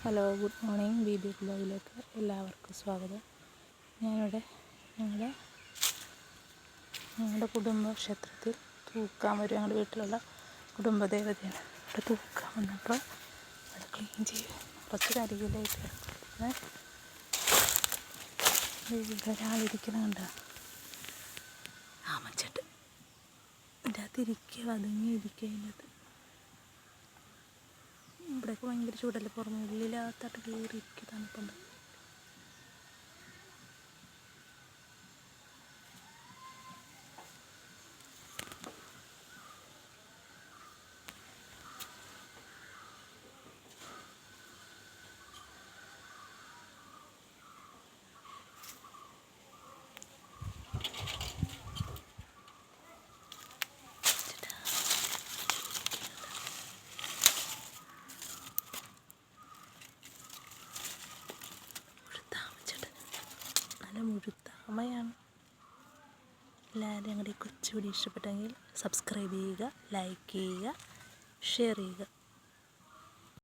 Hello, good morning. B ബ്ലോഗിലേക്ക് എല്ലാവർക്കും സ്വാഗതം. ഞാനിവിടെ ഞങ്ങളുടെ കുടുംബക്ഷേത്രത്തിൽ തൂക്കാൻ വരും. ഞങ്ങളുടെ വീട്ടിലുള്ള കുടുംബദേവതയാണ്. ഇവിടെ തൂക്കാൻ വന്നപ്പോൾ അത് ക്ലീൻ ചെയ്യും. കുറച്ച് കരികിലായിട്ട് ഒരാളിരിക്കുന്നുണ്ട്. ആമച്ചട്ട് ഇതിൻ്റെ അകത്ത് ഇരിക്കുക, വതുങ്ങിയിരിക്കുക. അതിൻ്റെ ഇവിടെയൊക്കെ ഭയങ്കര ചൂടല്ലേ, പുറമെ ഉള്ളിലാകത്തായിട്ട് കയറിയിരിക്കുക, തണുപ്പുണ്ട്. നല്ല മുഴുത്ത അമ്മയാണ്. എല്ലാവരും ഞങ്ങളുടെ ഈ കൊച്ചു വീഡിയോ ഇഷ്ടപ്പെട്ടെങ്കിൽ സബ്സ്ക്രൈബ് ചെയ്യുക, ലൈക്ക് ചെയ്യുക, ഷെയർ ചെയ്യുക.